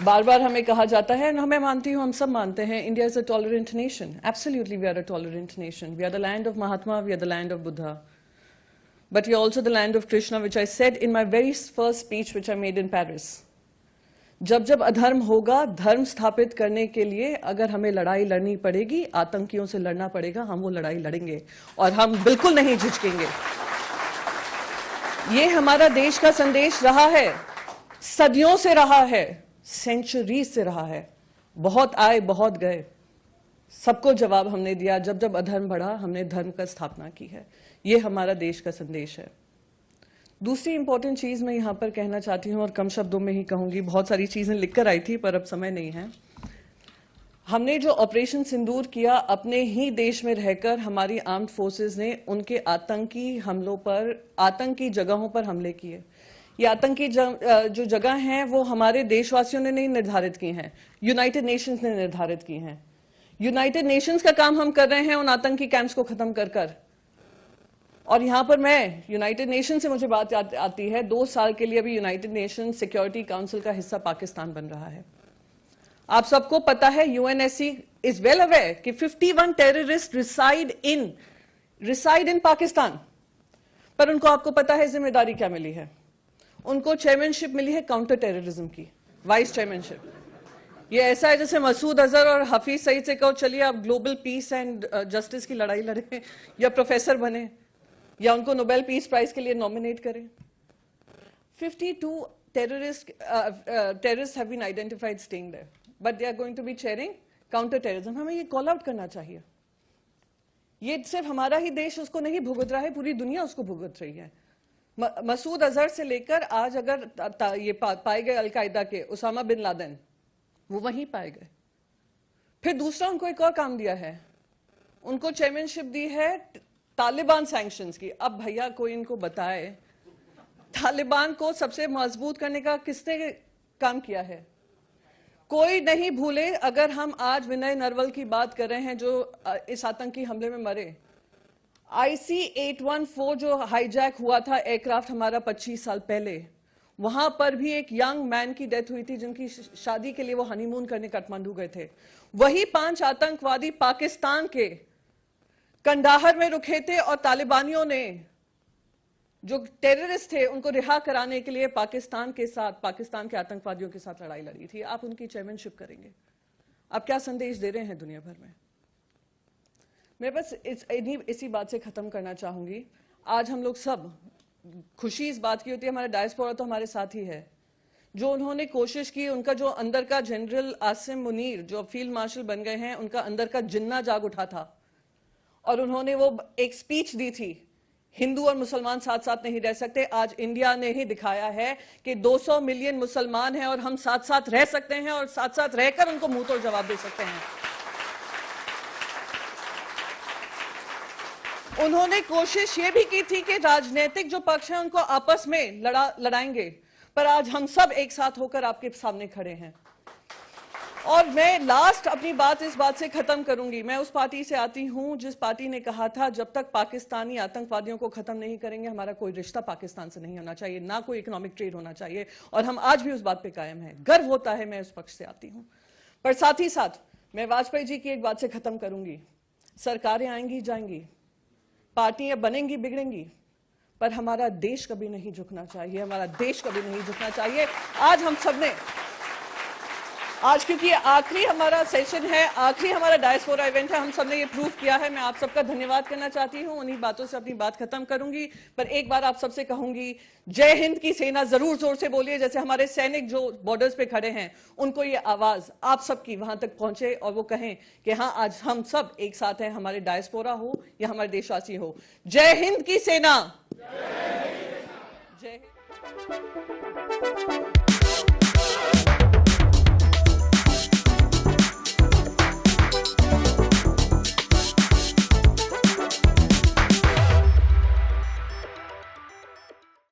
बार बार हमें कहा जाता है, मैं मानती हूँ, हम सब मानते हैं, India is a tolerant nation. Absolutely we are a tolerant nation. We are the land of Mahatma, we are the land of Buddha. But we are also the land of Krishna, which I said in my very first speech which I made in Paris. जब जब अधर्म होगा, धर्म स्थापित करने के लिए अगर हमें लड़ाई लड़नी पड़ेगी, आतंकियों से लड़ना पड़ेगा, हम वो लड़ाई लड़ेंगे और हम बिल्कुल नहीं झिझकेंगे. ये हमारा देश का संदेश रहा है, सदियों से रहा है, सेंचुरी से रहा है. बहुत आए बहुत गए, सबको जवाब हमने दिया. जब जब अधर्म बढ़ा, हमने धर्म का स्थापना की है. ये हमारा देश का संदेश है. दूसरी इंपॉर्टेंट चीज मैं यहां पर कहना चाहती हूं और कम शब्दों में ही कहूंगी. बहुत सारी चीजें लिखकर आई थी पर अब समय नहीं है. हमने जो ऑपरेशन सिंदूर किया, अपने ही देश में रहकर हमारी आर्म्ड फोर्सेस ने उनके आतंकी हमलों पर, आतंकी जगहों पर हमले किए. ये आतंकी जो जगह हैं वो हमारे देशवासियों ने नहीं निर्धारित की हैं, यूनाइटेड नेशंस ने निर्धारित की हैं. यूनाइटेड नेशंस का काम हम कर रहे हैं उन आतंकी कैंप्स को खत्म कर कर. और यहां पर मैं यूनाइटेड नेशन से मुझे बात आती है, 2 साल के लिए अभी यूनाइटेड नेशन सिक्योरिटी काउंसिल का हिस्सा पाकिस्तान बन रहा है. आप सबको पता है, यूएनएससी इज वेल अवेयर कि 51 टेररिस्ट रिसाइड इन पाकिस्तान. पर उनको, आपको पता है जिम्मेदारी क्या मिली है? उनको चेयरमैनशिप मिली है काउंटर टेररिज्म की, वाइस चेयरमैनशिप. ये ऐसा है जैसे मसूद अजहर और हफीज सईद से कहो चलिए आप ग्लोबल पीस एंड जस्टिस की लड़ाई लड़ें, या प्रोफेसर बने, या उनको नोबेल पीस प्राइज के लिए नॉमिनेट करें. 52 terrorists have been identified staying there, but they are going to be chairing counter terrorism. हमें ये कॉल आउट करना चाहिए. ये सिर्फ हमारा ही देश उसको नहीं भुगत रहा है, पूरी दुनिया उसको भुगत रही है. मसूद अजहर से लेकर आज अगर ये पाए गए अलकायदा के उसामा बिन लादेन, वो वहीं पाए गए. फिर दूसरा उनको एक और काम दिया है, उनको चेयरमैनशिप दी है तालिबान सैंक्शंस की. अब भैया कोई इनको बताए, तालिबान को सबसे मजबूत करने का किसने काम किया है? कोई नहीं भूले. अगर हम आज विनय नरवल की बात कर रहे हैं जो इस आतंकी हमले में मरे, IC-814 जो हाईजैक हुआ था एयरक्राफ्ट हमारा 25 साल पहले, वहां पर भी एक यंग मैन की डेथ हुई थी जिनकी शादी के लिए वो हनीमून करने काठमांडू गए थे. वही 5 आतंकवादी पाकिस्तान के कंडाहर में रुके थे और तालिबानियों ने, जो टेररिस्ट थे, उनको रिहा कराने के लिए पाकिस्तान के साथ, पाकिस्तान के आतंकवादियों के साथ लड़ाई लड़ी थी. आप उनकी चेयरमैनशिप करेंगे. आप क्या संदेश दे रहे हैं दुनिया भर में? मैं बस इसी बात से खत्म करना चाहूंगी. आज हम लोग सब, खुशी इस बात की होती है, हमारा डायस्पोरा तो हमारे साथ ही है. जो उन्होंने कोशिश की, उनका जो अंदर का जनरल आसिम मुनीर जो फील्ड मार्शल बन गए हैं, उनका अंदर का जिन्ना जाग उठा था और उन्होंने वो एक स्पीच दी थी, हिंदू और मुसलमान साथ साथ नहीं रह सकते. आज इंडिया ने ही दिखाया है कि 200 मिलियन मुसलमान हैं और हम साथ साथ रह सकते हैं और साथ साथ रहकर उनको मुंह तोड़ जवाब दे सकते हैं. उन्होंने कोशिश ये भी की थी कि राजनीतिक जो पक्ष हैं उनको आपस में लड़ाएंगे, पर आज हम सब एक साथ होकर आपके सामने खड़े हैं. और मैं लास्ट अपनी बात इस बात से खत्म करूंगी. मैं उस पार्टी से आती हूं जिस पार्टी ने कहा था जब तक पाकिस्तानी आतंकवादियों को खत्म नहीं करेंगे हमारा कोई रिश्ता पाकिस्तान से नहीं होना चाहिए, ना कोई इकोनॉमिक ट्रेड होना चाहिए. और हम आज भी उस बात पे कायम हैं. गर्व होता है मैं उस पक्ष से आती हूं. पर साथ ही साथ मैं वाजपेयी जी की एक बात से खत्म करूंगी. सरकारें आएंगी जाएंगी, पार्टियां बनेंगी बिगड़ेंगी, पर हमारा देश कभी नहीं झुकना चाहिए. हमारा देश कभी नहीं झुकना चाहिए. आज हम सबने, आज क्योंकि ये आखिरी हमारा सेशन है, आखिरी हमारा डायस्पोरा इवेंट है, हम सबने ये प्रूव किया है. मैं आप सबका धन्यवाद करना चाहती हूं. उन्हीं बातों से अपनी बात खत्म करूंगी. पर एक बार आप सबसे कहूंगी, जय हिंद की सेना जरूर जोर से बोलिए, जैसे हमारे सैनिक जो बॉर्डर्स पे खड़े हैं उनको ये आवाज आप सबकी वहां तक पहुंचे और वो कहें कि हाँ, आज हम सब एक साथ हैं, हमारे डायस्पोरा हो या हमारे देशवासी हो. जय हिंद की सेना. जय हिंद.